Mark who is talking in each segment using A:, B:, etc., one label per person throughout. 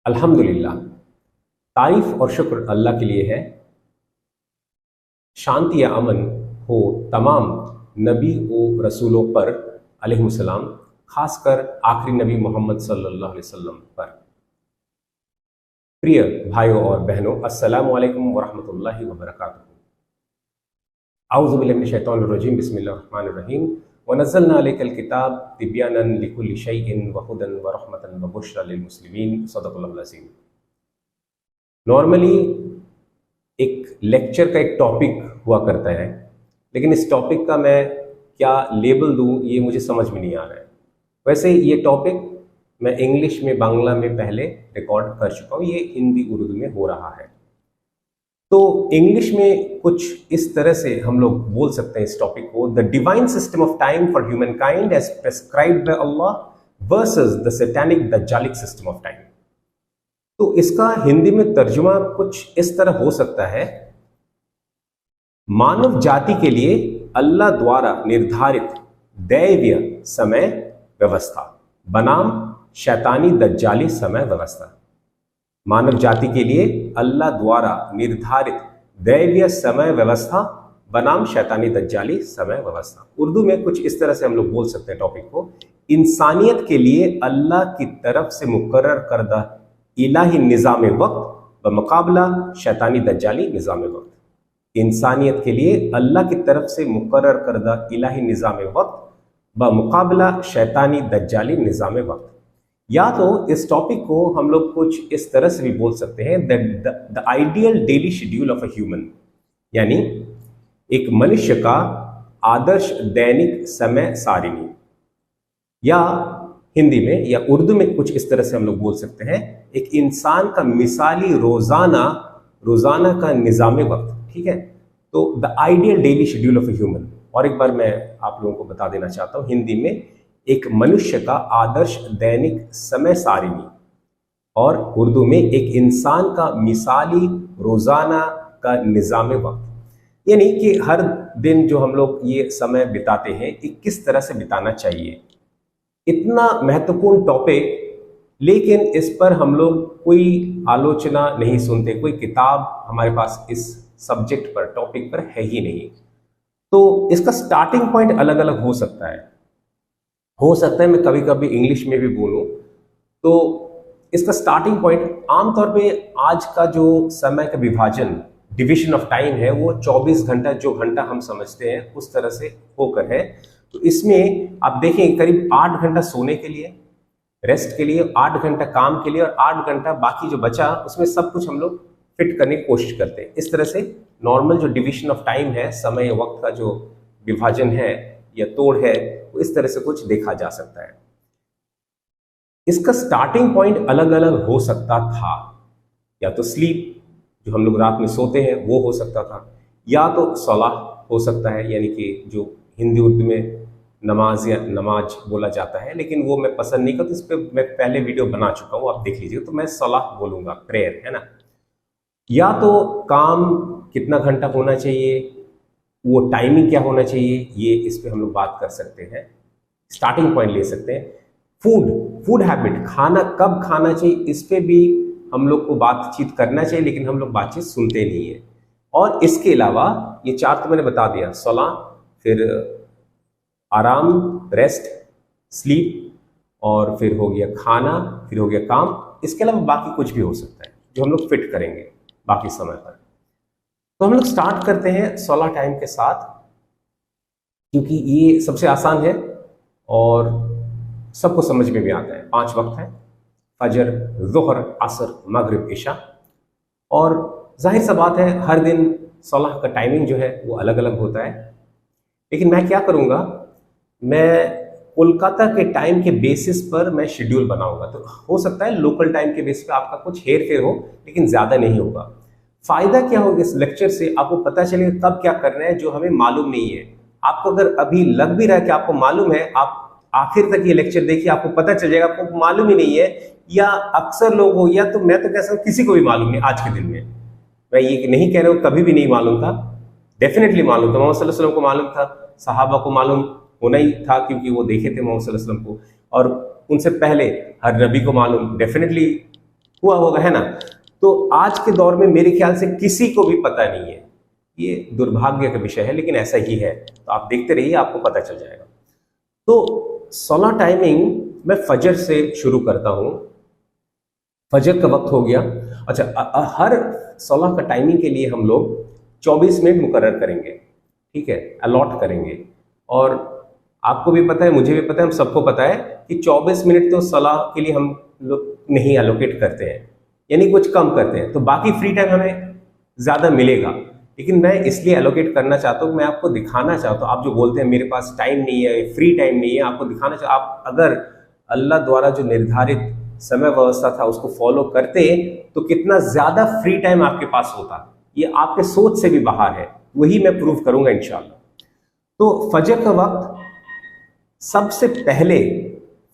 A: अल्हम्दुलिल्लाह, तारीफ और शुक्र अल्लाह के लिए है। शांति या अमन हो तमाम नबी व रसूलों पर अलैहिस्सलाम, खासकर आखिरी नबी मोहम्मद सल्लल्लाहु अलैहि वसल्लम पर। प्रिय भाइयों और बहनों, अस्सलामु अलैकुम वरहमतुल्लाहि वबरकातुहू। आऊज़ु बिल्लाहि मिनश शैतानिर रजीम, बिस्मिल्लाहिर रहमानिर रहीम। व नज़्ज़लना अलैकल किताब तिब्यानन लिकुल्लि शैइन व हुदन व रहमतन व बुश्रा लिल मुस्लिमीन। सदक़ल्लाहुल अज़ीम। नॉर्मली एक लेक्चर का एक टॉपिक हुआ करता है, लेकिन इस टॉपिक का मैं क्या लेबल दूं ये मुझे समझ में नहीं आ रहा है। वैसे ये टॉपिक मैं इंग्लिश में, बांग्ला में पहले रिकॉर्ड कर चुका हूँ, ये हिंदी उर्दू में हो रहा है। तो इंग्लिश में कुछ इस तरह से हम लोग बोल सकते हैं इस टॉपिक को, the divine system of time for humankind as prescribed by Allah versus the satanic दज्जालिक सिस्टम ऑफ टाइम। तो इसका हिंदी में तर्जुमा कुछ इस तरह हो सकता है, मानव जाति के लिए अल्लाह द्वारा निर्धारित दैवीय समय व्यवस्था बनाम शैतानी दज्जाली समय व्यवस्था। मानव जाति के लिए अल्लाह द्वारा निर्धारित दैवीय समय व्यवस्था बनाम शैतानी दज्जाली समय व्यवस्था। उर्दू में कुछ इस तरह से हम लोग बोल सकते हैं टॉपिक को, इंसानियत के लिए अल्लाह की तरफ से मुकर्रर करदा इलाही निज़ाम वक्त व मुकाबला शैतानी दज्जाली निज़ाम वक्त। इंसानियत के लिए अल्लाह की तरफ से मुकर्रर करदा इलाही निज़ाम वक्त व मुकाबला शैतानी दज्जाली निज़ाम वक्त। या तो इस टॉपिक को हम लोग कुछ इस तरह से भी बोल सकते हैं, the ideal daily schedule of a human, यानी एक मनुष्य का आदर्श दैनिक समय सारिणी। या हिंदी में या उर्दू में कुछ इस तरह से हम लोग बोल सकते हैं, एक इंसान का मिसाली रोजाना का निज़ाम वक्त। ठीक है, तो the ideal daily schedule of a human. और एक बार मैं आप लोगों को बता देना चाहता हूं, हिंदी में एक मनुष्य का आदर्श दैनिक समय सारिणी, और उर्दू में एक इंसान का मिसाली रोजाना का निज़ाम वक्त। यानी कि हर दिन जो हम लोग ये समय बिताते हैं, ये किस तरह से बिताना चाहिए। इतना महत्वपूर्ण टॉपिक, लेकिन इस पर हम लोग कोई आलोचना नहीं सुनते, कोई किताब हमारे पास इस सब्जेक्ट पर, टॉपिक पर है ही नहीं। तो इसका स्टार्टिंग पॉइंट अलग अलग हो सकता है मैं कभी कभी इंग्लिश में भी बोलूं। तो इसका स्टार्टिंग पॉइंट आमतौर पे आज का जो समय का विभाजन, डिवीजन ऑफ टाइम है, वो 24 घंटा, जो घंटा हम समझते हैं उस तरह से होकर है। तो इसमें आप देखें करीब 8 घंटा सोने के लिए, रेस्ट के लिए, 8 घंटा काम के लिए, और 8 घंटा बाकी जो बचा उसमें सब कुछ हम लोग फिट करने की कोशिश करते हैं। इस तरह से नॉर्मल जो डिवीजन ऑफ टाइम है, समय वक्त का जो विभाजन है या तोड़ है, वो इस तरह से कुछ देखा जा सकता है। इसका स्टार्टिंग पॉइंट अलग अलग हो सकता था। या तो स्लीप, जो हम लोग रात में सोते हैं, वो हो सकता था, या तो सलाह हो सकता है, यानी कि जो हिंदी उर्दू में नमाज या नमाज बोला जाता है, लेकिन वो मैं पसंद नहीं करता। इस पर मैं पहले वीडियो बना चुका हूँ, आप देख लीजिए। तो मैं सलाह बोलूँगा, प्रेयर, है ना। या तो काम कितना घंटा होना चाहिए, वो टाइमिंग क्या होना चाहिए, ये इस पे हम लोग बात कर सकते हैं, स्टार्टिंग पॉइंट ले सकते हैं। फूड हैबिट, खाना कब खाना चाहिए, इस पे भी हम लोग को बातचीत करना चाहिए, लेकिन हम लोग बातचीत सुनते नहीं है। और इसके अलावा ये 4 तो मैंने बता दिया, सलाह, फिर आराम, रेस्ट, स्लीप, और फिर हो गया खाना, फिर हो गया काम। इसके अलावा बाकी कुछ भी हो सकता है जो हम लोग फिट करेंगे बाकी समय पर। तो हम लोग स्टार्ट करते हैं सोलह टाइम के साथ, क्योंकि ये सबसे आसान है और सबको समझ में भी आता है। 5 वक्त है, फजर, ज़ोहर, असर, मगरिब, इशा। और जाहिर सा बात है हर दिन सोलह का टाइमिंग जो है वो अलग अलग होता है। लेकिन मैं क्या करूँगा, मैं कोलकाता के टाइम के बेसिस पर मैं शेड्यूल बनाऊंगा। तो हो सकता है लोकल टाइम के बेसिस पर आपका कुछ हेर फेर हो, लेकिन ज़्यादा नहीं होगा। फायदा क्या होगा इस लेक्चर से, आपको पता चलेगा कब क्या करना है जो हमें मालूम नहीं है। आपको अगर अभी लग भी रहा है कि आपको मालूम है, आप आखिर तक ये लेक्चर देखिए, आपको पता चल जाएगा आपको मालूम ही नहीं है। या अक्सर लोग हो, या तो मैं तो कह सकता हूँ किसी को भी मालूम नहीं आज के दिन में। मैं ये नहीं कह रहा हूँ कभी भी नहीं मालूम था, डेफिनेटली मालूम था। मोहम्मद सल्लल्लाहु अलैहि वसल्लम को मालूम था, सहाबा को मालूम होना ही था, क्योंकि वो देखे थे मोहम्मद सल्लल्लाहु अलैहि वसल्लम को। और उनसे पहले हर नबी को मालूम, डेफिनेटली हुआ होगा, है ना। तो आज के दौर में मेरे ख्याल से किसी को भी पता नहीं है, ये दुर्भाग्य का विषय है, लेकिन ऐसा ही है। तो आप देखते रहिए, आपको पता चल जाएगा। तो सोलह टाइमिंग मैं फजर से शुरू करता हूं। फजर का वक्त हो गया। अच्छा, हर सोलह का टाइमिंग के लिए हम लोग 24 मिनट मुकर्रर करेंगे, ठीक है, अलॉट करेंगे। और आपको भी पता है, मुझे भी पता है, हम सबको पता है कि 24 मिनट तो सलाह के लिए हम लोग नहीं एलोकेट करते हैं, यानी कुछ कम करते हैं, तो बाकी फ्री टाइम हमें ज़्यादा मिलेगा। लेकिन मैं इसलिए एलोकेट करना चाहता हूँ, मैं आपको दिखाना चाहता हूँ। आप जो बोलते हैं मेरे पास टाइम नहीं है, फ्री टाइम नहीं है, आपको दिखाना चाहता, आप अगर अल्लाह द्वारा जो निर्धारित समय व्यवस्था था उसको फॉलो करते तो कितना ज़्यादा फ्री टाइम आपके पास होता। ये आपके सोच से भी बाहर है, वही मैं प्रूव करूंगा इंशाल्लाह। तो फजर का वक्त सबसे पहले,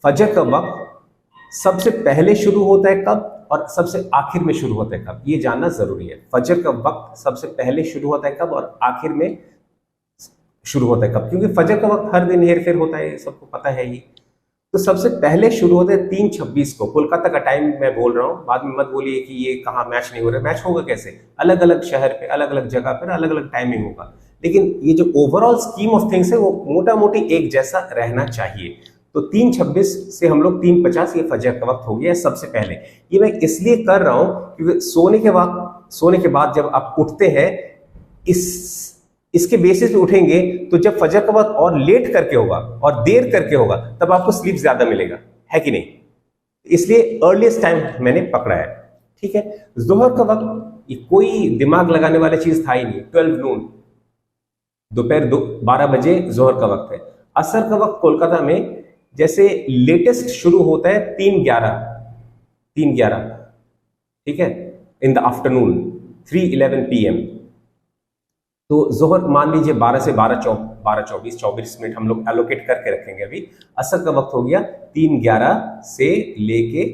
A: फजर का वक्त सबसे पहले शुरू होता है कब और सबसे आखिर में शुरू होता है कब, ये जानना जरूरी है। फजर का वक्त सबसे पहले शुरू होता है कब और आखिर में शुरू होता है कब, क्योंकि फजर का वक्त हर दिन हेर फेर होता है, सबको पता है ही। तो सबसे पहले शुरू होता है 3:26 को, कोलकाता का टाइम मैं बोल रहा हूँ, बाद में मत बोलिए कि ये कहाँ मैच नहीं हो रहा है। मैच होगा कैसे, अलग अलग शहर पे, अलग अलग जगह पर अलग अलग टाइमिंग होगा, लेकिन ये जो ओवरऑल स्कीम ऑफ थिंग्स है वो मोटा मोटी एक जैसा रहना चाहिए। तो 3:26 से हम लोग 3:50 ये फजर का वक्त हो गया सबसे पहले। ये मैं इसलिए कर रहा हूँ क्योंकि सोने के बाद जब आप उठते हैं, इसके बेसिस पे उठेंगे, तो जब फजर का वक्त और लेट करके होगा और देर करके होगा तब आपको स्लीप ज्यादा मिलेगा, है कि नहीं। इसलिए अर्लीस्ट टाइम मैंने पकड़ा है, ठीक है। जोहर का वक्त ये कोई दिमाग लगाने वाली चीज था ही नहीं, 12 नून, दोपहर 12 बजे जोहर का वक्त है। असर का वक्त कोलकाता में जैसे लेटेस्ट शुरू होता है 3:11, ठीक है, इन द आफ्टरनून 3:11 PM। तो जोहर मान लीजिए 12 से 12:24 मिनट हम लोग एलोकेट करके रखेंगे। अभी असर का वक्त हो गया 3:11 से लेके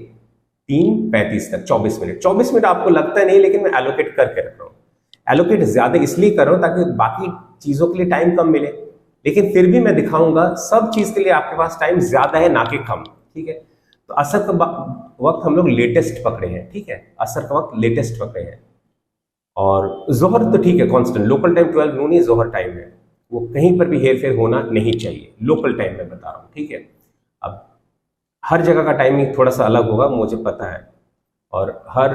A: 3:35 तक, 24 मिनट। 24 मिनट आपको लगता नहीं, लेकिन मैं एलोकेट करके रख रहा हूँ। एलोकेट ज्यादा इसलिए कर रहा हूँ ताकि बाकी चीजों के लिए टाइम कम मिले, लेकिन फिर भी मैं दिखाऊंगा सब चीज के लिए आपके पास टाइम ज्यादा है, ना कि कम, ठीक है। तो असर का वक्त हम लोग लेटेस्ट पकड़े हैं, ठीक है, असर का वक्त लेटेस्ट पकड़े हैं। और जोहर तो ठीक है, कांस्टेंट लोकल टाइम 12 नून ही जोहर टाइम है, वो कहीं पर भी हेर फेर होना नहीं चाहिए, लोकल टाइम में बता रहा हूँ, ठीक है। अब हर जगह का टाइमिंग थोड़ा सा अलग होगा, मुझे पता है, और हर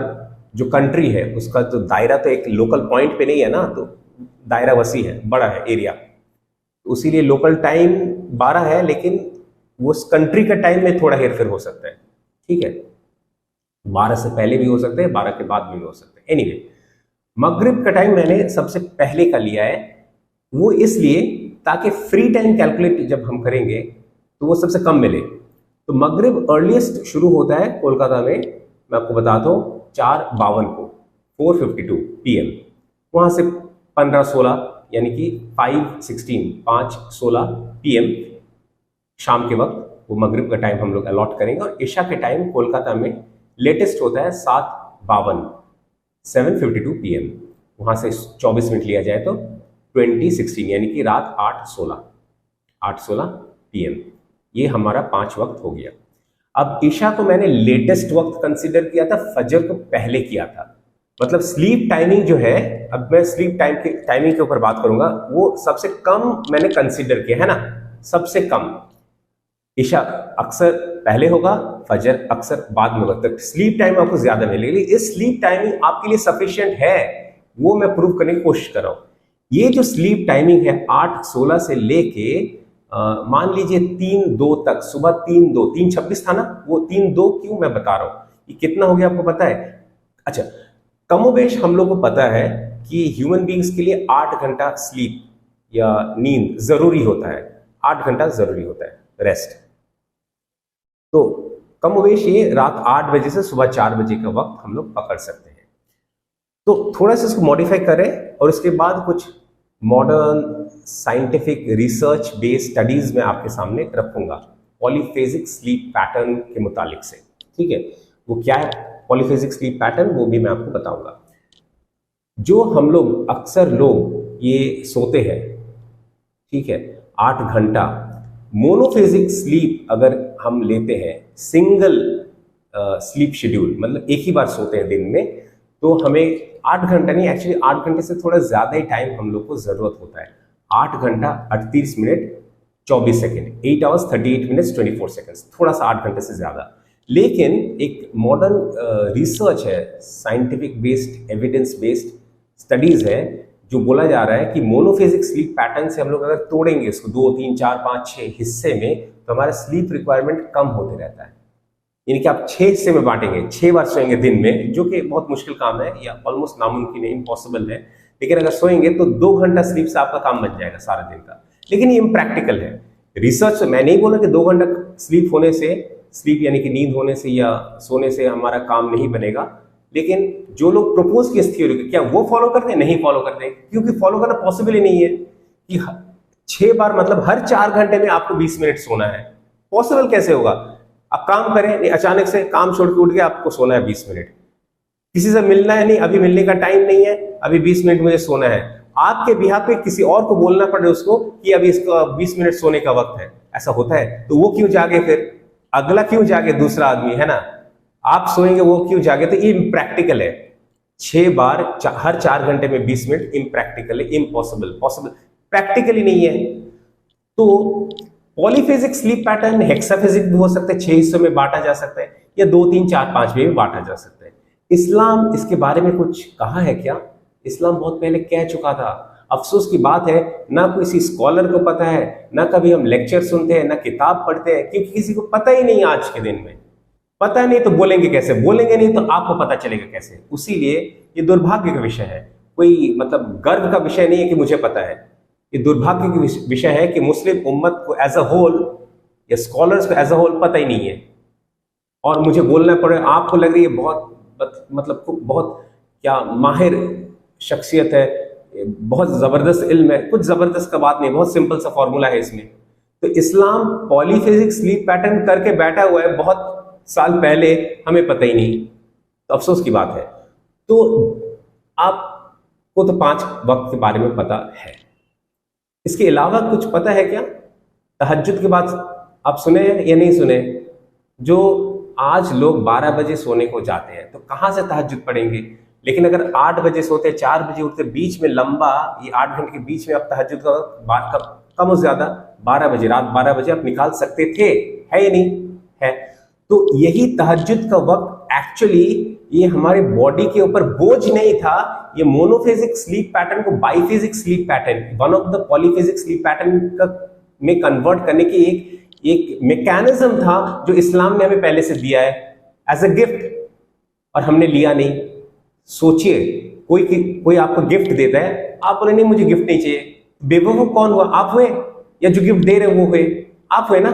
A: जो कंट्री है उसका तो दायरा तो एक लोकल पॉइंट पे नहीं है ना, तो दायरा वसी है, बड़ा है एरिया, उसीलिए लोकल टाइम 12 है, लेकिन वो उस कंट्री का टाइम में थोड़ा हेरफेर हो सकता है, ठीक है। 12 से पहले भी हो सकते हैं, 12 के बाद भी हो सकते हैं। एनीवे, मगरिब का टाइम मैंने सबसे पहले का लिया है, वो इसलिए ताकि फ्री टाइम कैलकुलेट जब हम करेंगे तो वो सबसे कम मिले। तो मगरिब अर्लीस्ट शुरू होता है कोलकाता में, मैं आपको बताता हूँ 4:52 को, 4:52 PM। वहां से 15:16 यानी कि 5:16 PM शाम के वक्त वो मगरिब का टाइम हम लोग अलॉट करेंगे। और इशा के टाइम कोलकाता में लेटेस्ट होता है 7:52 PM। वहां से 24 मिनट लिया जाए तो 20:16 यानी कि रात 8:16 PM। ये हमारा 5 वक्त हो गया। अब ईशा को मैंने लेटेस्ट वक्त कंसीडर किया था, फजर को पहले किया था। मतलब स्लीप टाइमिंग जो है, अब मैं स्लीप टाइमिंग के ऊपर बात करूंगा, वो सबसे कम मैंने कंसीडर किया है ना, सबसे कम। ईशा अक्सर पहले होगा, फजर अक्सर बाद में होगा, तो स्लीप टाइम आपको ज्यादा मिलेगी। इस स्लीप टाइमिंग आपके लिए सफिशिएंट है, वो मैं प्रूव करने की कोशिश कर रहा हूं। ये जो स्लीप टाइमिंग है 8:16 से लेके मान लीजिए 3:02 तक, सुबह 3:26 था ना, वो 3:02 क्यों मैं बता रहा हूं, ये कितना हो गया आपको पता है। अच्छा, कमोबेश हम लोग को पता है कि ह्यूमन बींग्स के लिए 8 घंटा स्लीप या नींद जरूरी होता है, 8 घंटा जरूरी होता है रेस्ट। तो कमोबेश ये रात 8 बजे से सुबह 4 बजे का वक्त हम लोग पकड़ सकते हैं। तो थोड़ा सा इसको मॉडिफाई करें और इसके बाद कुछ modern scientific research based studies में आपके सामने रखूंगा पॉलीफेजिक स्लीप पैटर्न के मुतालिक से, ठीक है। वो क्या है पॉलीफेजिक स्लीप पैटर्न, वो भी मैं आपको बताऊंगा। जो हम लोग अक्सर लोग ये सोते हैं, ठीक है, 8 घंटा मोनोफेजिक स्लीप अगर हम लेते हैं, सिंगल स्लीप शेड्यूल, मतलब एक ही बार सोते हैं दिन में, तो हमें 8 घंटा नहीं, एक्चुअली 8 घंटे से थोड़ा ज़्यादा ही टाइम हम लोग को ज़रूरत होता है। 8 घंटा 38 minute 24 second, 8 hours 38 minutes 24 seconds, थोड़ा सा 8 घंटे से ज़्यादा। लेकिन एक मॉडर्न रिसर्च है, scientific based, evidence based studies है, जो बोला जा रहा है कि मोनोफेजिक स्लीप पैटर्न से हम लोग अगर तोड़ेंगे इसको 2, 3, 4, 5, 6 हिस्से में, तो हमारा स्लीप रिक्वायरमेंट कम होते रहता है। यानी कि आप 6 हिस्से में बांटेंगे, 6 बार सोएंगे दिन में, जो कि बहुत मुश्किल काम है या ऑलमोस्ट नामुमकिन है, इम्पॉसिबल है। लेकिन अगर सोएंगे तो 2 घंटा स्लीप से आपका काम बन जाएगा सारा दिन का। लेकिन ये इम्प्रैक्टिकल है। रिसर्च से मैं नहीं बोला कि 2 घंटा स्लीप होने से, स्लीप यानी कि नींद होने से या सोने से हमारा काम नहीं बनेगा, लेकिन जो लोग प्रपोज किए इस थ्योरी को, क्या वो फॉलो करते हैं? नहीं फॉलो करते, क्योंकि फॉलो करना पॉसिबल ही नहीं है कि 6 बार मतलब हर 4 घंटे में आपको 20 मिनट सोना है। पॉसिबल कैसे होगा? आप काम करें, नहीं अचानक से काम छोड़ के उठ के आपको सोना है 20 मिनट, किसी से मिलना है, नहीं अभी मिलने का टाइम नहीं है, अभी 20 मिनट मुझे सोना है, आपके बिहार पे किसी और को बोलना पड़े उसको कि अभी इसका 20 मिनट सोने का वक्त है। ऐसा होता है? तो वो क्यों जागे? फिर अगला क्यों जागे? दूसरा आदमी है ना, आप सोएंगे, वो क्यों जागे? तो ये इम्प्रैक्टिकल है। 6 बार हर 4 घंटे में 20 मिनट इम्प्रैक्टिकल है, इम्पॉसिबल, पॉसिबल प्रैक्टिकली नहीं है। तो पॉलीफेजिक स्लीप पैटर्न हेक्साफेजिक भी हो सकता है, 6 हिस्सों में बांटा जा सकता है, या 2, 3, 4, 5 में भी बांटा जा सकता है। इस्लाम इसके बारे में कुछ कहा है क्या? इस्लाम बहुत पहले कह चुका था। अफसोस की बात है, ना किसी स्कॉलर को पता है, ना कभी हम लेक्चर सुनते हैं, ना किताब पढ़ते हैं, क्योंकि किसी को पता ही नहीं। आज के दिन में पता नहीं तो बोलेंगे कैसे? बोलेंगे नहीं तो आपको पता चलेगा कैसे? उसीलिए ये दुर्भाग्य का विषय है, कोई मतलब गर्व का विषय नहीं है कि मुझे पता है। ये दुर्भाग्य का विषय है कि मुस्लिम उम्मत को एज अ होल या स्कॉलर्स को एज अ होल पता ही नहीं है, और मुझे बोलना पड़े। आपको लग रही है बहुत मतलब बहुत क्या माहिर शख्सियत है, बहुत जबरदस्त इल्म है। कुछ जबरदस्त का बात नहीं, बहुत सिंपल सा फॉर्मूला है इसमें। तो इस्लाम पॉलीफेजिक स्लीप पैटर्न करके बैठा हुआ है बहुत साल पहले, हमें पता ही नहीं, तो अफसोस की बात है। तो आपको तो 5 वक्त के बारे में पता है, इसके अलावा कुछ पता है क्या? तहज्जुद के बाद आप सुने या नहीं सुने? जो आज लोग 12 बजे सोने को जाते हैं, तो कहां से तहज्जुद पढ़ेंगे? लेकिन अगर 8 बजे सोते, 4 बजे उठते, बीच में लंबा ये 8 घंटे के बीच में आप तहज्जुद का कम हो ज्यादा 12 बजे, रात 12 बजे आप निकाल सकते थे, है या नहीं है? तो यही तहज्जुद का वक्त एक्चुअली ये हमारे बॉडी के ऊपर बोझ नहीं था, ये मोनोफेजिक स्लीप पैटर्न को biphasic sleep pattern, one of the polyphasic sleep pattern का में कन्वर्ट करने की एक मैकेनिज्म था, जो इस्लाम ने हमें पहले से दिया है एज अ गिफ्ट, और हमने लिया नहीं। सोचिए, कोई आपको गिफ्ट देता है, आप बोले नहीं मुझे गिफ्ट नहीं चाहिए, बेवकूफ कौन हुआ? आप हुए, या जो गिफ्ट दे रहे वो हुए? आप हुए ना।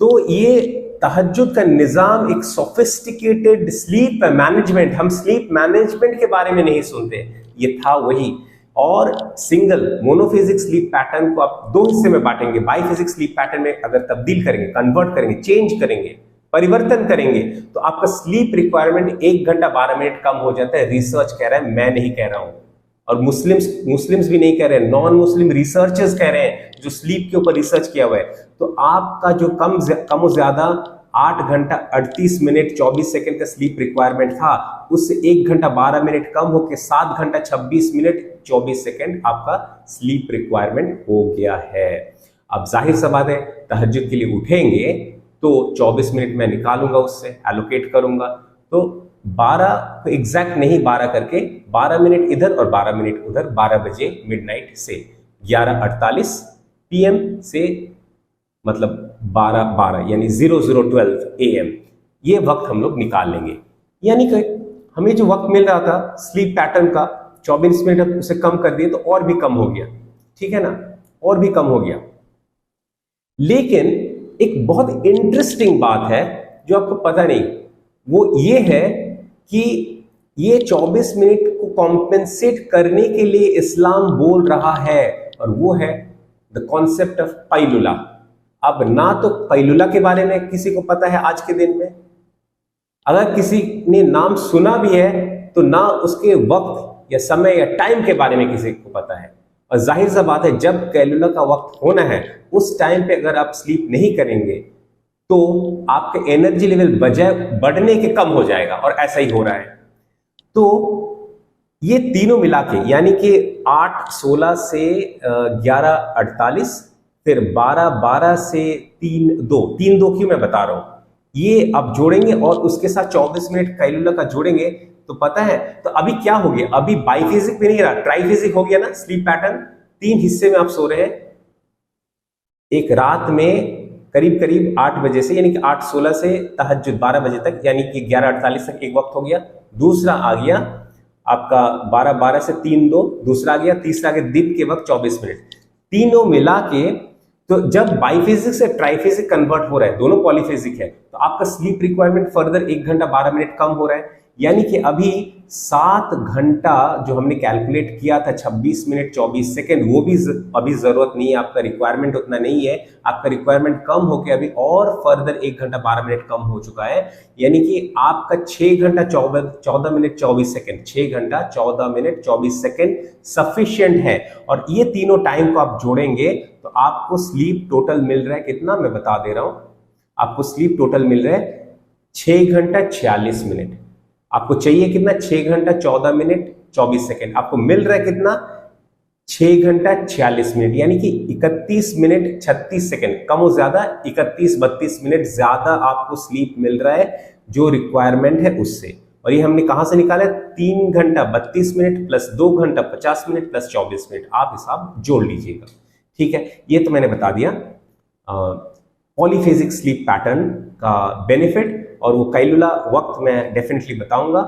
A: तो ये तहज्जुद का निजाम एक सोफिस्टिकेटेड स्लीप मैनेजमेंट, हम स्लीप मैनेजमेंट के बारे में नहीं सुनते, ये था वही। और सिंगल मोनोफेजिक स्लीप पैटर्न को आप 2 हिस्से में बांटेंगे, बाइफेजिक स्लीप पैटर्न में अगर तब्दील करेंगे, कन्वर्ट करेंगे, चेंज करेंगे, परिवर्तन करेंगे, तो आपका स्लीप रिक्वायरमेंट 1 घंटा 12 मिनट कम हो जाता है। रिसर्च कह रहा है, मैं नहीं कह रहा हूं, और मुस्लिम्स भी नहीं कह रहे हैं, नॉन मुस्लिम रिसर्चर्स कह रहे हैं, जो स्लीप के ऊपर रिसर्च किया हुआ है। तो आपका जो कम ज्यादा 8 घंटा 38 मिनट 24 सेकंड का स्लीप रिक्वायरमेंट था, उससे 1 घंटा 12 मिनट कम होकर 7 घंटा 26 मिनट 24 सेकंड आपका स्लीप रिक्वायरमेंट हो गया है। अब जाहिर सा बात है, तहज्जुद के लिए उठेंगे तो 24 मिनट मैं निकालूंगा, उससे एलोकेट करूंगा, तो 12 एग्जैक्ट नहीं, 12 करके 12 मिनट इधर और 12 मिनट उधर, 12 बजे मिडनाइट से 11:48 PM से मतलब 12 यानी 0012 AM, ये वक्त हम लोग निकाल लेंगे। यानी कि हमें जो वक्त मिल रहा था स्लीप पैटर्न का 24 मिनट, उसे कम कर दिए तो और भी कम हो गया, ठीक है ना, और भी कम हो गया। लेकिन एक बहुत इंटरेस्टिंग बात है जो आपको पता नहीं, वो ये है कि ये 24 मिनट को कॉम्पेंसेट करने के लिए इस्लाम बोल रहा है, और वो है द कॉन्सेप्ट ऑफ पैलुला। अब ना तो पैलुला के बारे में किसी को पता है आज के दिन में, अगर किसी ने नाम सुना भी है तो ना उसके वक्त या समय या टाइम के बारे में किसी को पता है। और जाहिर सा बात है, जब कैलुला का वक्त होना है उस टाइम पे अगर आप स्लीप नहीं करेंगे तो आपके एनर्जी लेवल बजाय बढ़ने के कम हो जाएगा, और ऐसा ही हो रहा है। तो ये तीनों मिला के यानी कि 8-16 से 11-48, फिर 12-12 से 3-2 क्यों मैं बता रहा हूं, ये आप जोड़ेंगे और उसके साथ 24 मिनट कैलुला का जोड़ेंगे तो पता है, तो अभी क्या हो गया, अभी बाइफेजिक भी नहीं रहा, ट्राइफेजिक हो गया ना स्लीप पैटर्न। 3 हिस्से में आप सो रहे हैं, एक रात में करीब करीब 8 बजे से यानी कि 8-16 से तहज्जुद 12 बजे तक यानी कि 11-48 तक एक वक्त हो गया। दूसरा आ गया आपका 12-12 से 3-2, दूसरा आ गया, तीसरा आ गया दिन के वक्त 24 मिनट। तीनों मिला के तो जब बाइफेजिक से ट्राइफेजिक कन्वर्ट हो रहा है, दोनों पॉलीफेजिक है, तो आपका स्लीप रिक्वायरमेंट फर्दर 1 घंटा 12 मिनट कम हो रहा है। यानी कि अभी 7 घंटा जो हमने कैलकुलेट किया था 26 मिनट 24 सेकेंड, वो भी अभी जरूरत नहीं है, आपका रिक्वायरमेंट उतना नहीं है, आपका रिक्वायरमेंट कम होकर अभी और फर्दर 1 घंटा 12 मिनट कम हो चुका है। यानी कि आपका 6 घंटा 14 मिनट 24 सेकेंड, 6 घंटा 14 मिनट 24 सेकेंड सफिशियंट है। और ये तीनों टाइम को आप जोड़ेंगे तो आपको स्लीप टोटल मिल रहा है कितना, मैं बता दे रहा हूं, आपको स्लीप टोटल मिल रहा है 6 घंटा 46 मिनट। आपको चाहिए कितना, 6 घंटा 14 मिनट 24 सेकेंड, आपको मिल रहा है कितना, 6 घंटा 46 मिनट, यानी कि 31 मिनट 36 सेकेंड, कम हो ज्यादा 31-32 मिनट ज्यादा आपको स्लीप मिल रहा है जो रिक्वायरमेंट है उससे। और ये हमने कहां से निकाला है, 3 घंटा 32 मिनट प्लस 2 घंटा 50 मिनट प्लस 24 मिनट, आप हिसाब जोड़ लीजिएगा। ठीक है, ये तो मैंने बता दिया पॉलीफेजिक स्लीप पैटर्न का बेनिफिट, और वो कैलुला वक्त मैं डेफिनेटली बताऊंगा।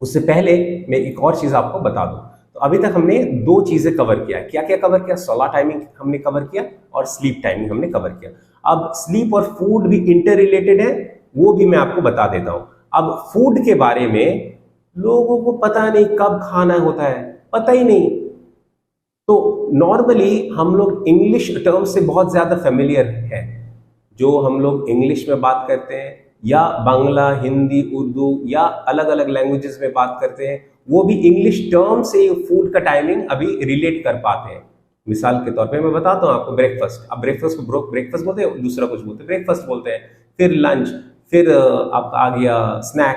A: उससे पहले मैं एक और चीज आपको बता दूं, तो अभी तक हमने 2 चीजें कवर किया है। क्या क्या कवर किया, सोलर टाइमिंग हमने कवर किया और स्लीप टाइमिंग हमने कवर किया। अब स्लीप और फूड भी इंटर रिलेटेड है, वो भी मैं आपको बता देता हूं। अब फूड के बारे में लोगों को पता नहीं कब खाना होता है, पता ही नहीं। तो नॉर्मली हम लोग इंग्लिश टर्म से बहुत ज्यादा फेमिलियर है, जो हम लोग इंग्लिश में बात करते हैं या बांग्ला, हिंदी, उर्दू या अलग अलग लैंग्वेजेस में बात करते हैं, वो भी इंग्लिश टर्म से फूड का टाइमिंग अभी रिलेट कर पाते हैं। मिसाल के तौर पे मैं बताता हूँ आपको, ब्रेकफास्ट, अब ब्रेकफास्ट को ब्रेकफास्ट बोलते हैं, दूसरा कुछ बोलते हैं, ब्रेकफास्ट बोलते हैं, फिर लंच, फिर आपका आ गया स्नैक,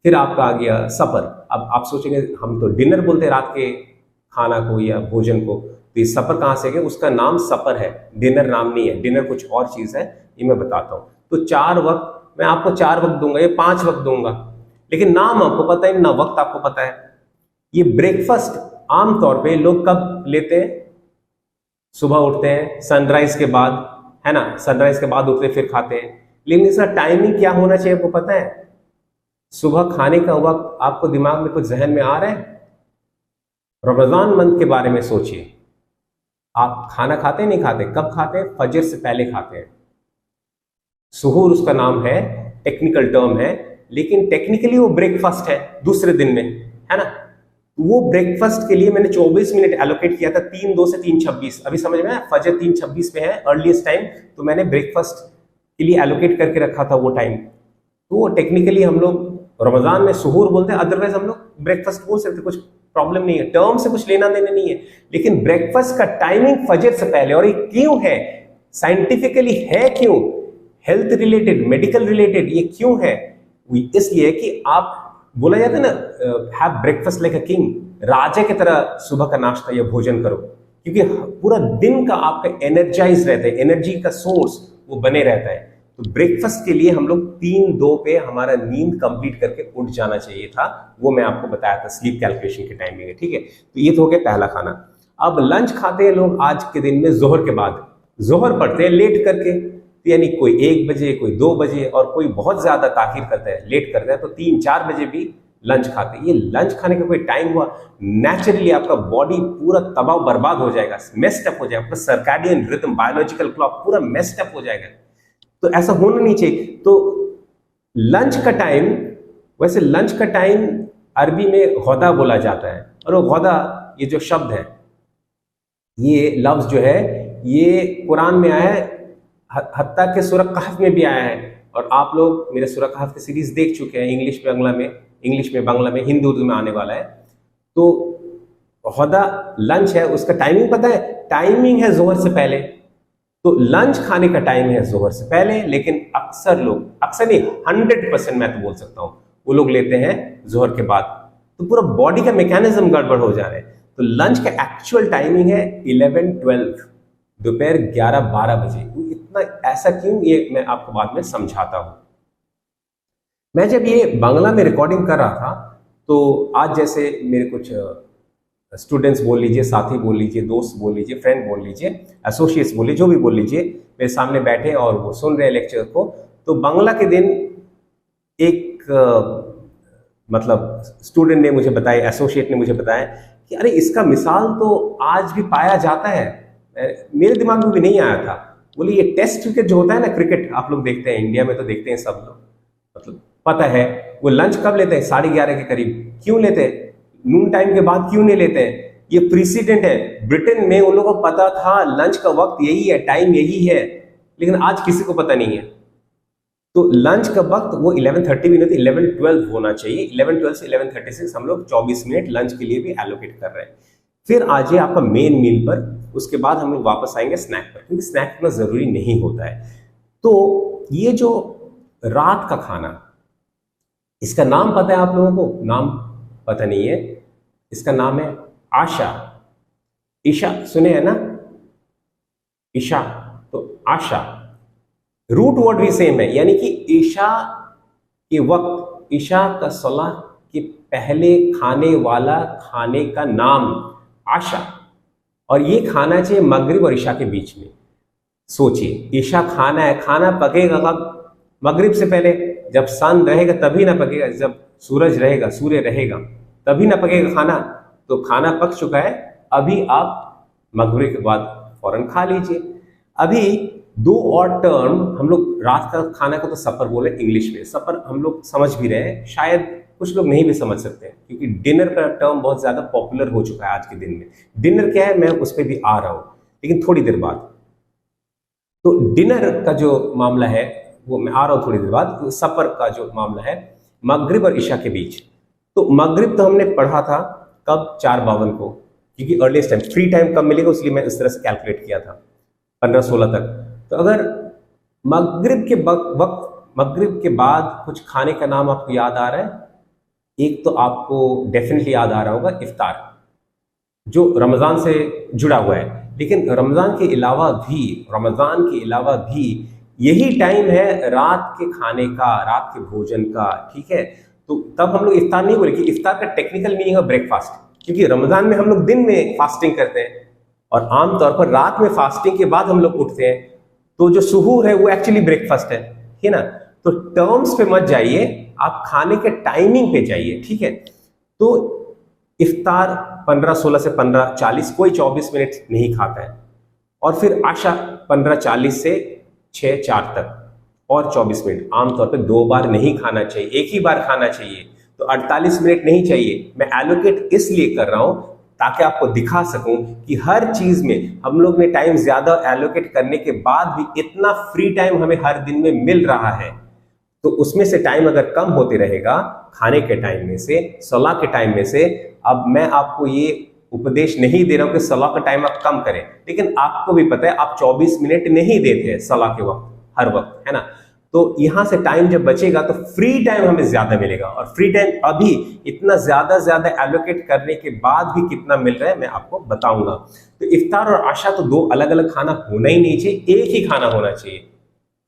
A: फिर आपका आ गया सपर। अब आप सोचेंगे हम तो डिनर बोलते हैं रात के खाना को या भोजन को, तो ये सपर कहाँ से गए, उसका नाम सपर है, डिनर नाम नहीं है, डिनर कुछ और चीज है, ये मैं बताता हूँ। तो 4 वक्त मैं आपको 4 वक्त दूंगा, ये 5 वक्त दूंगा, लेकिन नाम आपको पता है ना, वक्त आपको पता है। ये ब्रेकफास्ट आमतौर पे लोग कब लेते हैं, सुबह उठते हैं सनराइज के बाद, है ना, सनराइज के बाद उठते फिर खाते हैं। लेकिन इसका टाइमिंग क्या होना चाहिए आपको पता है, सुबह खाने का वक्त आपको दिमाग में कुछ जहन में आ रहा है, रमजान मंथ के बारे में सोचिए। आप खाना खाते हैं नहीं खाते, कब खाते हैं, फजर से पहले खाते हैं। सुहूर उसका नाम है, टेक्निकल टर्म है, लेकिन टेक्निकली वो ब्रेकफास्ट है दूसरे दिन में, है ना। वो ब्रेकफास्ट के लिए मैंने 24 मिनट एलोकेट किया था, 3-2 से 3:26। अभी समझ में आया, फजर 3:26 पे है अर्लीस्ट टाइम, तो मैंने ब्रेकफास्ट के लिए एलोकेट करके रखा था वो टाइम। तो टेक्निकली हम लोग रमजान में सुहूर बोलते हैं, अदरवाइज हम लोग ब्रेकफास्ट बोल सकते, कुछ प्रॉब्लम नहीं है, टर्म से कुछ लेना देना नहीं है। लेकिन ब्रेकफास्ट का टाइमिंग फजर से पहले, और ये क्यों है, साइंटिफिकली है क्यों, हेल्थ रिलेटेड, मेडिकल रिलेटेड, ये क्यों है, इसलिए कि आप, बोला जाता है ना, have breakfast like a king, राजा की तरह सुबह का नाश्ता या भोजन करो, क्योंकि पूरा दिन का आपका एनर्जाइज रहता है, एनर्जी का सोर्स वो बने रहता है। तो ब्रेकफास्ट के लिए हम लोग 3-2 पे हमारा नींद कंप्लीट करके उठ जाना चाहिए था, वो मैं आपको बताया था स्लीप कैलकुलेशन के टाइमिंग है। ठीक है, तो ये तो हो गया पहला खाना। अब लंच खाते हैं लोग आज के दिन में जोहर के बाद, जोहर पढ़ते हैं लेट करके, यानी कोई 1 बजे, कोई 2 बजे, और कोई बहुत ज्यादा ताखिर करता है, लेट करता है, तो 3-4 बजे भी लंच खाते हैं। ये लंच खाने का कोई टाइम हुआ, नेचुरली आपका बॉडी पूरा तबाह बर्बाद हो जाएगा, मेस्ड अप हो जाएगा, आपका सर्कैडियन रिदम, बायोलॉजिकल क्लॉक पूरा मेस्ड अप हो जाएगा। तो ऐसा होना नहीं चाहिए। तो लंच का टाइम, वैसे लंच का टाइम अरबी में गदा बोला जाता है, और वो गदा, ये जो शब्द है, ये लफ्ज जो है, ये कुरान में आया है, हत्ता के सूरह कहफ में भी आया है। और आप लोग मेरे सूरह कहफ की सीरीज देख चुके हैं, इंग्लिश में, बांग्ला में, हिंदी उर्दू में आने वाला है। तो गदा लंच है, उसका टाइमिंग पता है, टाइमिंग है जोहर से पहले, तो लंच खाने का टाइम है जोहर से पहले, लेकिन अक्सर लोग, अक्सर नहीं 100% मैं तो बोल सकता हूं, वो लोग लेते हैं जोहर के बाद। तो पूरा बॉडी का मैकेनिज्म गड़बड़ हो जा रहा है। तो लंच का एक्चुअल टाइमिंग है 11-12, दोपहर 11-12 बजे। इतना ऐसा क्यों, ये मैं आपको बाद में समझाता हूं। मैं जब ये बांग्ला में रिकॉर्डिंग कर रहा था, तो आज जैसे मेरे कुछ स्टूडेंट्स बोल लीजिए, साथी बोल लीजिए, दोस्त बोल लीजिए, फ्रेंड बोल लीजिए, एसोसिएट्स बोल लीजिए, जो भी बोल लीजिए, मेरे सामने बैठे और वो सुन रहे लेक्चर को। तो बांग्ला के दिन एक मतलब स्टूडेंट ने मुझे बताया, एसोसिएट ने मुझे बताया कि अरे इसका मिसाल तो आज भी पाया जाता है। मेरे दिमाग में भी नहीं आया था। बोले ये टेस्ट क्रिकेट जो होता है ना, क्रिकेट आप लोग देखते हैं, इंडिया में तो देखते हैं सब लोग, मतलब पता है वो लंच कब लेते हैं, 11:30 के करीब। क्यों लेते हैं, नून टाइम के बाद क्यों नहीं लेते हैं? ये प्रीसीडेंट है। ब्रिटेन में उन लोगों को पता था लंच का वक्त यही है, टाइम यही है, लेकिन आज किसी को पता नहीं है। तो लंच का वक्त वो 11:30 भी नहीं होती, 11-12 होना चाहिए। 11-12 से 11:36 हम लोग 24 मिनट लंच के लिए भी एलोकेट कर रहे हैं। फिर आ जाए आपका मेन मील पर, उसके बाद हम लोग वापस आएंगे स्नैक पर, क्योंकि स्नैक इतना जरूरी नहीं होता है। तो ये जो रात का खाना, इसका नाम पता है आप लोगों को? नाम पता नहीं है। इसका नाम है आशा। ईशा सुने है ना, ईशा, तो आशा रूट वर्ड भी सेम है, यानी कि ईशा के वक्त, ईशा का सलाह के पहले खाने वाला खाने का नाम आशा। और ये खाना चाहिए मगरिब और ईशा के बीच में। सोचिए, ईशा खाना है, खाना पकेगा कब? मगरिब से पहले। जब सन रहेगा तभी ना पकेगा, जब सूरज रहेगा, सूर्य रहेगा तभी ना पकेगा खाना। तो खाना पक चुका है, अभी आप मगरिब के बाद फौरन खा लीजिए। अभी दो और टर्म हम लोग रात का खाना को तो सपर बोले इंग्लिश में, सपर हम लोग समझ भी रहे हैं, शायद कुछ लोग नहीं भी समझ सकते हैं, क्योंकि डिनर का टर्म बहुत ज्यादा पॉपुलर हो चुका है आज के दिन में। डिनर क्या है, मैं उस पर भी आ रहा हूं, लेकिन थोड़ी देर बाद। तो डिनर का जो मामला है वो मैं आ रहा हूं थोड़ी देर बाद। तो सपर का जो मामला है मगरिब और ईशा के बीच। तो मगरिब तो हमने पढ़ा था कब? 4:52 को, क्योंकि अर्लीस्ट टाइम, फ्री टाइम कब मिलेगा इसलिए मैं इस तरह से कैलकुलेट किया था, 15-16 तक। तो अगर मगरिब के वक्त, मगरिब के बाद कुछ खाने का नाम आपको याद आ रहा है? एक तो आपको डेफिनेटली याद आ रहा होगा इफ्तार, जो रमजान से जुड़ा हुआ है। लेकिन रमजान के अलावा भी यही टाइम है रात के खाने का, रात के भोजन का, ठीक है? तो तब हम लोग इफ्तार नहीं बोले, कि इफ्तार का टेक्निकल मीनिंग है ब्रेकफास्ट, क्योंकि रमजान में हम लोग दिन में फास्टिंग करते हैं और आमतौर पर रात में फास्टिंग के बाद हम लोग उठते हैं। तो जो सुहूर है वो एक्चुअली ब्रेकफास्ट है ना? तो टर्म्स पे मत जाइए, आप खाने के टाइमिंग पे जाइए, ठीक है? तो इफ्तार 15-16 से 15:40, कोई 24 मिनट नहीं खाता है। और फिर आशा 15:40 से 6-4 तक और 24 मिनट। आमतौर पे 2 बार नहीं खाना चाहिए, एक ही बार खाना चाहिए। तो 48 मिनट नहीं चाहिए। मैं एलोकेट इसलिए कर रहा हूं ताकि आपको दिखा सकूं कि हर चीज में हम लोग ने टाइम ज्यादा एलोकेट करने के बाद भी इतना फ्री टाइम हमें हर दिन में मिल रहा है। तो उसमें से टाइम अगर कम होते रहेगा, खाने के टाइम में से, सलाह के टाइम में से, अब मैं आपको ये उपदेश नहीं दे रहा हूं कि सलाह का टाइम आप कम करें, लेकिन आपको भी पता है आप 24 मिनट नहीं देते हैं सलाह के वक्त, हर वक्त, है ना? तो यहां से टाइम जब बचेगा तो फ्री टाइम हमें ज्यादा मिलेगा। और फ्री टाइम अभी इतना ज्यादा एलोकेट करने के बाद भी कितना मिल रहा है मैं आपको बताऊंगा। तो इफ्तार और आशा तो 2 अलग अलग खाना होना ही नहीं चाहिए, एक ही खाना होना चाहिए।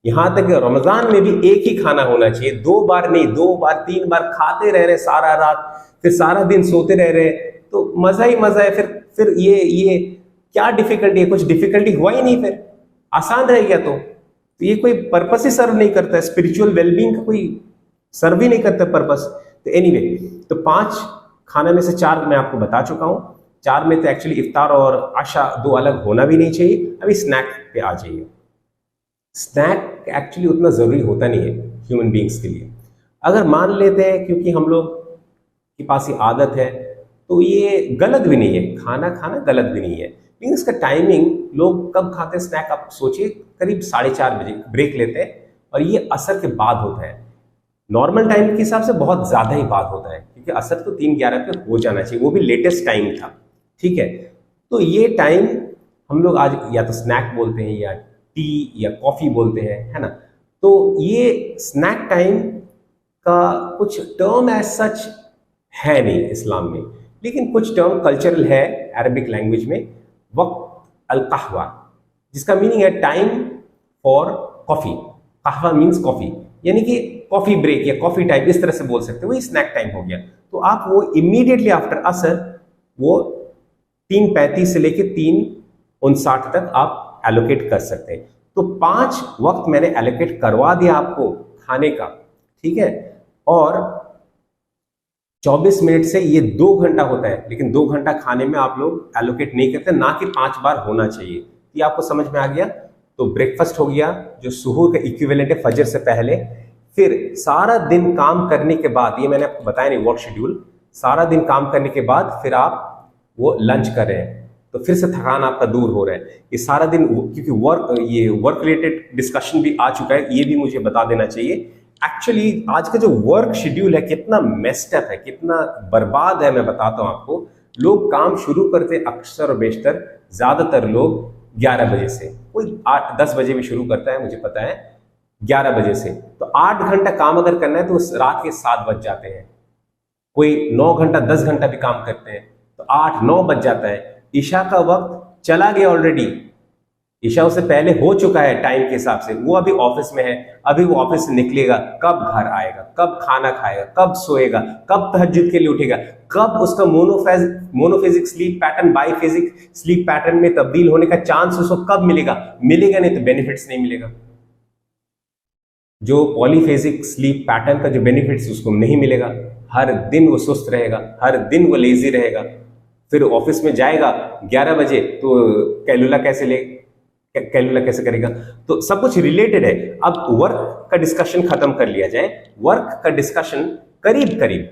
A: यहां तक कि रमजान में भी एक ही खाना होना चाहिए, 2 बार नहीं, 2 बार 3 बार खाते रह रहे सारा रात, फिर सारा दिन सोते रह रहे, तो मजा ही मजा है। फिर ये क्या डिफिकल्टी है? कुछ डिफिकल्टी हुआ ही नहीं, फिर आसान रह गया। तो ये कोई पर्पस ही सर्व नहीं करता है, स्पिरिचुअल वेलबींग का कोई सर्व ही नहीं करता पर्पस। तो एनीवे, तो 5 खाने में से 4 मैं आपको बता चुका हूं। 4 में तो एक्चुअली इफ्तार और आशा 2 अलग होना भी नहीं चाहिए। अभी स्नैक पे आ जाइए। स्नैक एक्चुअली उतना जरूरी होता नहीं है ह्यूमन बींग्स के लिए। अगर मान लेते हैं क्योंकि हम लोग के पास ये आदत है, तो ये गलत भी नहीं है, खाना खाना गलत भी नहीं है। लेकिन इसका टाइमिंग, लोग कब खाते हैं स्नैक, आप सोचिए, करीब 4:30 बजे ब्रेक लेते हैं, और ये असर के बाद होता है। नॉर्मल टाइम के हिसाब से बहुत ज्यादा ही बाद होता है, क्योंकि असर तो 3:11 पे हो जाना चाहिए, वो भी लेटेस्ट टाइम था, ठीक है? तो ये टाइम हम लोग आज या तो स्नैक बोलते हैं या टी या कॉफी बोलते हैं, है ना। तो ये स्नैक टाइम का कुछ टर्म एज सच है नहीं इस्लाम में, लेकिन कुछ टर्म कल्चरल है अरबिक लैंग्वेज में। वक्त अल कहवा, जिसका मीनिंग है टाइम फॉर कॉफी। कहवा मीन्स कॉफी, यानी कि कॉफी ब्रेक या कॉफी टाइम, इस तरह से बोल सकते हो, वही स्नैक टाइम हो गया। तो आप वो इमीडिएटली आफ्टर असर वो 3:35 से लेके 3:59 तक आप एलोकेट कर सकते हैं। तो 5 वक्त मैंने एलोकेट करवा दिया आपको खाने का, ठीक है। और 24 मिनट से ये 2 घंटा होता है, लेकिन 2 घंटा खाने में आप लोग एलोकेट नहीं करते, ना कि 5 बार होना चाहिए। ये आपको समझ में आ गया। तो ब्रेकफास्ट हो गया, जो सुहूर का इक्विवेलेंट है फजर से पहले। फिर सारा दिन काम करने के बाद, ये मैंने आपको बताया नहीं वर्क शेड्यूल, सारा दिन काम करने के बाद फिर आप वो लंच कर रहे हैं, तो फिर से थकान आपका दूर हो रहा है। ये सारा दिन, क्योंकि वर्क रिलेटेड डिस्कशन भी आ चुका है, ये भी मुझे बता देना चाहिए। एक्चुअली आज का जो वर्क शेड्यूल है कितना मेस्ड अप है, कितना बर्बाद है, मैं बताता हूं आपको। लोग काम शुरू करते अक्सर और बेशतर, ज्यादातर लोग 11 बजे से, कोई 8-10 बजे भी शुरू करता है, मुझे पता है 11 बजे से। तो 8 घंटा काम अगर करना है तो रात के 7 बज जाते हैं। कोई 9 घंटा 10 घंटा भी काम करते हैं तो 8-9 बज जाता है। ईशा का वक्त चला गया ऑलरेडी, ईशा उससे पहले हो चुका है टाइम के हिसाब से। वो अभी ऑफिस में है, अभी वो ऑफिस से निकलेगा, कब घर आएगा, कब खाना खाएगा, कब सोएगा, कब तहज्जुद के लिए उठेगा, कब उसका monophasic sleep pattern biphasic sleep pattern में तब्दील होने का चांस उसको कब मिलेगा। मिलेगा नहीं तो बेनिफिट्स नहीं मिलेगा। जो पॉलीफेजिक स्लीप पैटर्न का जो बेनिफिट्स उसको नहीं मिलेगा। हर दिन वो सुस्त रहेगा, हर दिन वो लेजी रहेगा। फिर ऑफिस में जाएगा 11 बजे तो कैलुला कैसे करेगा। तो सब कुछ रिलेटेड है। अब वर्क का डिस्कशन खत्म कर लिया जाए। वर्क का डिस्कशन करीब करीब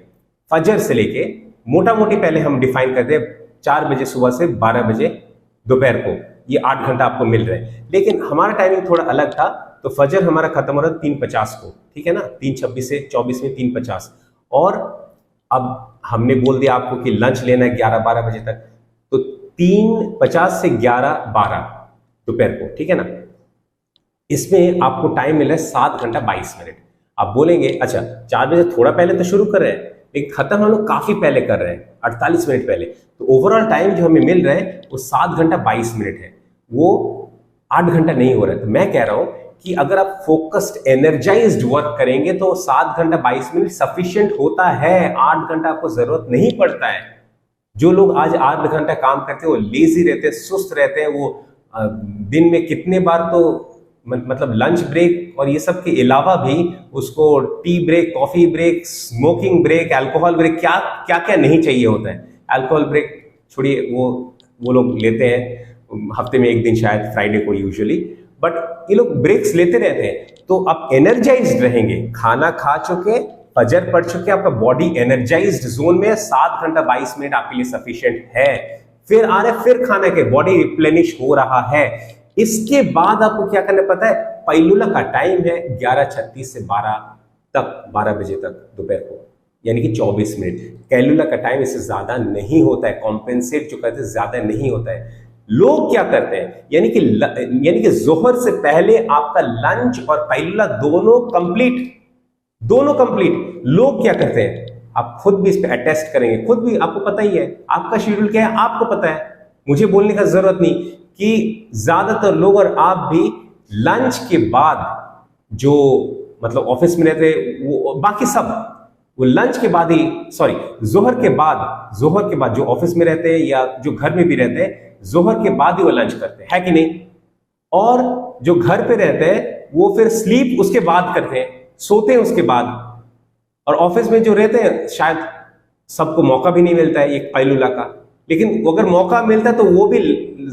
A: फजर से लेके मोटा मोटी पहले हम डिफाइन करते हैं 4 बजे सुबह से 12 बजे दोपहर को, ये 8 घंटा आपको मिल रहे हैं। लेकिन हमारा टाइमिंग थोड़ा अलग था। तो फजर हमारा खत्म हो रहा है 3:50 को, ठीक है ना, 3:26 से 24 में 3:50। और अब हमने बोल दिया आपको कि लंच लेना है 11-12 बजे तक, तो 3:50 से 11-12 दोपहर को, ठीक है ना। इसमें आपको टाइम मिला है 7 घंटा 22 मिनट। आप बोलेंगे अच्छा 4 बजे थोड़ा पहले तो शुरू कर रहे हैं, लेकिन खत्म हम लोग काफी पहले कर रहे हैं, 48 मिनट पहले। तो ओवरऑल टाइम जो हमें मिल रहा है वो 7 घंटा 22 मिनट है, वो 8 घंटा नहीं हो रहा है। तो मैं कह रहा हूं कि अगर आप फोकस्ड एनर्जाइज्ड वर्क करेंगे तो 7 घंटा 22 मिनट सफिशिएंट होता है, 8 घंटा आपको जरूरत नहीं पड़ता है। जो लोग आज 8 घंटा काम करते हैं वो लेजी रहते हैं, सुस्त रहते हैं। वो दिन में कितने बार तो मतलब लंच ब्रेक और ये सब के अलावा भी उसको tea break, coffee break, smoking break, alcohol break, क्या क्या क्या नहीं चाहिए होता है। अल्कोहल ब्रेक छोड़िए, वो लोग लेते हैं हफ्ते में 1 दिन, शायद फ्राइडे को यूजुअली, बट ये लोग ब्रेक्स लेते रहते हैं। तो आप एनर्जाइज्ड रहेंगे, खाना खा चुके, फजर पढ़ चुके, आपका बॉडी एनर्जाइज्ड जोन में 7 घंटा 22 मिनट आपके लिए सफिशिएंट है। फिर आ रहे, फिर खाना के बॉडी रिप्लेनिश हो रहा है। इसके बाद आपको क्या करना पता है, पैलुला का टाइम है 11:36 से 12 बजे तक दोपहर को, यानी कि 24 मिनट। कैलुला का टाइम इससे ज्यादा नहीं होता है, कॉम्पेंसेट जो कहते हैं ज्यादा नहीं होता है। लोग क्या करते हैं, यानी कि जोहर से पहले आपका लंच और पैलुला दोनों कंप्लीट। लोग क्या करते हैं, आप खुद भी इस पे अटेस्ट करेंगे, खुद भी आपको पता ही है आपका शेड्यूल क्या है, आपको पता है, मुझे बोलने का जरूरत नहीं कि ज्यादातर लोग और आप भी लंच के बाद, जो मतलब ऑफिस में रहते वो बाकी सब, वो लंच के बाद ही, सॉरी जोहर के बाद जो ऑफिस में रहते हैं या जो घर में भी रहते हैं, जोहर के बाद ही वो लंच करते हैं, है कि नहीं। और जो घर पे रहते हैं वो फिर स्लीप उसके बाद करते हैं, सोते हैं उसके बाद। और ऑफिस में जो रहते हैं शायद सबको मौका भी नहीं मिलता है एक पैलुला का, लेकिन अगर मौका मिलता है तो वो भी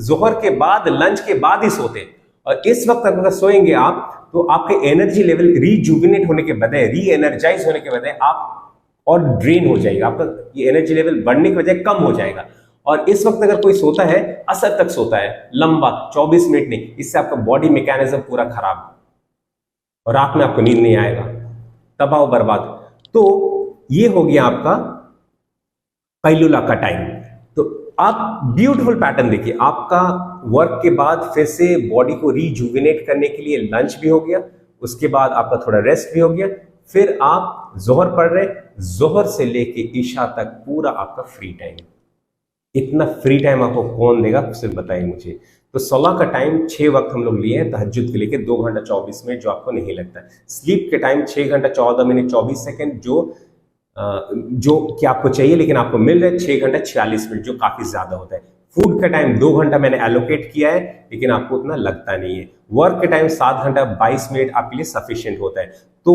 A: जोहर के बाद, लंच के बाद ही सोते हैं। और इस वक्त अगर सोएंगे आप तो आपके एनर्जी लेवल रीजुविनेट होने के बजाय, री एनर्जाइज होने के बजाय आप और ड्रेन हो जाएगा, आपका ये एनर्जी लेवल बढ़ने के बजाय कम हो जाएगा। और इस वक्त अगर कोई सोता है, असर तक सोता है लंबा 24 मिनट नहीं, इससे आपका बॉडी मैकेनिज्म पूरा खराब और रात में आपको नींद नहीं आएगा, तबाह बर्बाद। तो ये हो गया आपका पैलुला का टाइम। तो आप ब्यूटीफुल पैटर्न देखिए, आपका वर्क के बाद फिर से बॉडी को रिजुविनेट करने के लिए लंच भी हो गया, उसके बाद आपका थोड़ा रेस्ट भी हो गया, फिर आप जोहर पढ़ रहे, जोहर से लेके ईशा तक पूरा आपका फ्री टाइम। इतना फ्री टाइम आपको कौन देगा, सिर्फ बताइए मुझे। तो सलाह का टाइम 6 वक्त हम लोग लिए हैं तहज्जुद के लिए, 2 घंटा 24 मिनट जो आपको नहीं लगता है। स्लीप के टाइम 6 घंटा 14 मिनट 24 सेकंड जो कि आपको चाहिए, लेकिन आपको मिल रहा है 6 घंटा 46 मिनट, जो काफी ज्यादा होता है। फूड का टाइम 2 घंटा मैंने एलोकेट किया है, लेकिन आपको उतना लगता नहीं है। वर्क के टाइम 7 घंटा 22 मिनट आपके लिए सफिशिएंट होता है। तो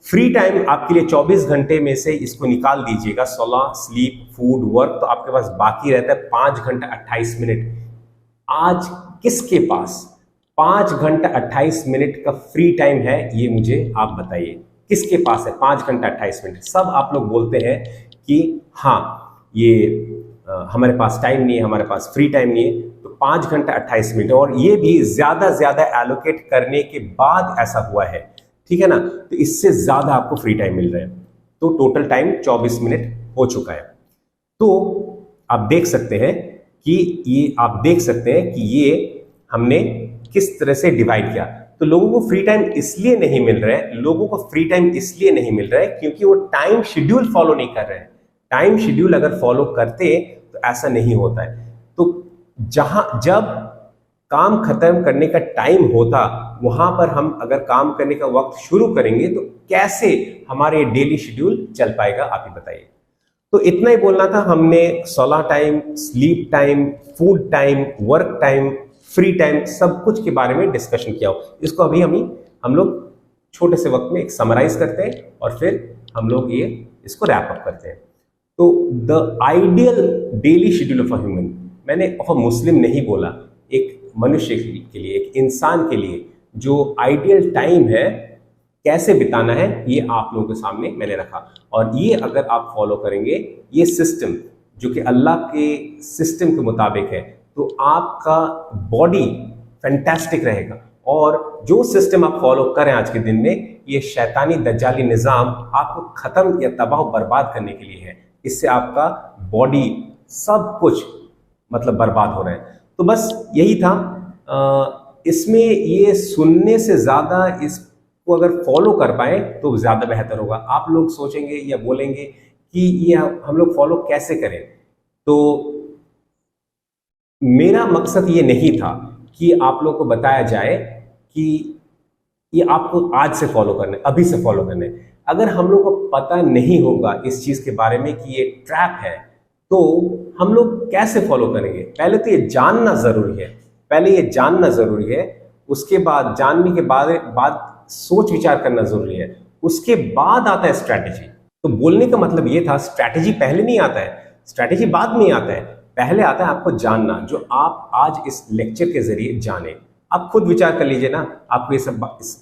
A: फ्री टाइम आपके लिए 24 घंटे में से इसको निकाल दीजिएगा, 16 स्लीप फूड वर्क, तो आपके पास बाकी रहता है 5 घंटा 28 मिनट। आज किसके पास 5 घंटा 28 मिनट का फ्री टाइम है, ये मुझे आप बताइए, किसके पास है 5 घंटा 28 मिनट? सब आप लोग बोलते हैं कि हाँ ये हमारे पास टाइम नहीं है, हमारे पास फ्री टाइम नहीं है। तो 5 घंटा 28 मिनट, और ये भी ज्यादा एलोकेट करने के बाद ऐसा हुआ है, ठीक है ना? तो इससे ज्यादा आपको फ्री टाइम मिल रहा है, तो टोटल टाइम 24 मिनट हो चुका है। तो आप देख सकते हैं कि ये हमने किस तरह से डिवाइड किया। तो लोगों को फ्री टाइम इसलिए नहीं मिल रहा है, लोगों को फ्री टाइम इसलिए नहीं मिल रहा है क्योंकि वो टाइम शेड्यूल फॉलो नहीं कर रहे हैं। टाइम शेड्यूल अगर फॉलो करते तो ऐसा नहीं होता है। तो जब काम खत्म करने का टाइम होता, वहां पर हम अगर काम करने का वक्त शुरू करेंगे तो कैसे हमारे डेली शेड्यूल चल पाएगा, आप ही बताइए। तो इतना ही बोलना था। हमने 16 time, sleep time, food time, work time, free time, सब कुछ के बारे में डिस्कशन किया हो। इसको अभी हम लोग छोटे से वक्त में एक समराइज करते हैं और फिर हम लोग इसको रैप अप करते हैं। तो the ideal daily schedule of a human, मैंने ऑफ अ मुस्लिम नहीं बोला, एक मनुष्य के लिए, एक इंसान के लिए जो आइडियल टाइम है कैसे बिताना है, ये आप लोगों के सामने मैंने रखा। और ये अगर आप फॉलो करेंगे ये सिस्टम, जो कि अल्लाह के सिस्टम के मुताबिक है, तो आपका बॉडी फैंटास्टिक रहेगा। और जो सिस्टम आप फॉलो करें आज के दिन में, ये शैतानी दज्जाली निज़ाम आपको खत्म या तबाह बर्बाद करने के लिए है। इससे आपका बॉडी सब कुछ मतलब बर्बाद हो रहा है। तो बस यही था। इसमें ये सुनने से ज़्यादा इसको अगर फॉलो कर पाए तो ज़्यादा बेहतर होगा। आप लोग सोचेंगे या बोलेंगे कि ये हम लोग फॉलो कैसे करें, तो मेरा मकसद ये नहीं था कि आप लोग को बताया जाए कि ये आपको आज से फॉलो करना है, अभी से फॉलो करना है। अगर हम लोग को पता नहीं होगा इस चीज़ के बारे में कि ये ट्रैप है, तो हम लोग कैसे फॉलो करेंगे? पहले तो ये जानना ज़रूरी है, उसके बाद जानने के बाद सोच विचार करना ज़रूरी है, उसके बाद आता है स्ट्रैटेजी। तो बोलने का मतलब ये था, स्ट्रैटेजी पहले नहीं आता है, स्ट्रैटेजी बाद में आता है। पहले आता है आपको जानना, जो आप आज इस लेक्चर के जरिए जाने। आप खुद विचार कर लीजिए ना, आपको ये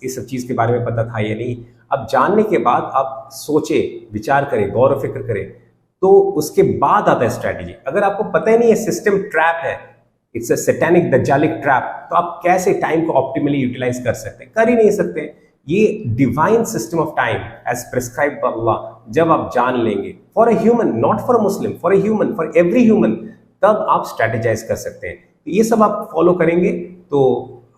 A: सब चीज़ के बारे में पता था या नहीं। अब जानने के बाद आप सोचे, विचार करें, गौर व फिक्र करें, तो उसके बाद आता है स्ट्रैटेजी। अगर आपको पता ही नहीं है सिस्टम ट्रैप है, इट्स अ सैटेनिक दज्जालिक ट्रैप, तो आप कैसे टाइम को ऑप्टिमली यूटिलाइज कर सकते हैं? कर ही नहीं सकते। ये divine system of time as prescribed by Allah जब आप जान लेंगे, for a human, not for a Muslim, for a human, for every human, तब आप स्ट्रैटेजाइज कर सकते हैं। तो ये सब आप फॉलो करेंगे तो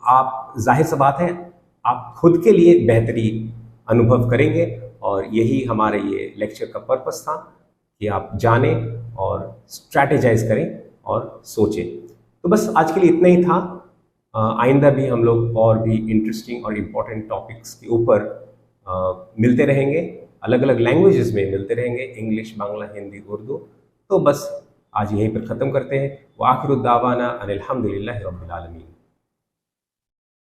A: आप, जाहिर सी बात है, आप खुद के लिए बेहतरी अनुभव करेंगे। और यही हमारे ये लेक्चर का पर्पस था कि आप जानें और स्ट्रैटेजाइज करें और सोचें। तो बस आज के लिए इतना ही था। आइंदा भी हम लोग और भी इंटरेस्टिंग और इम्पोर्टेंट टॉपिक्स के ऊपर मिलते रहेंगे, अलग अलग लैंग्वेजेस में मिलते रहेंगे, इंग्लिश, बांग्ला, हिंदी, उर्दू। तो बस आज यहीं पर ख़त्म करते हैं। व आखिरु दावाना अनिल हम्दुलिल्लाहि रब्बिल आलमीन।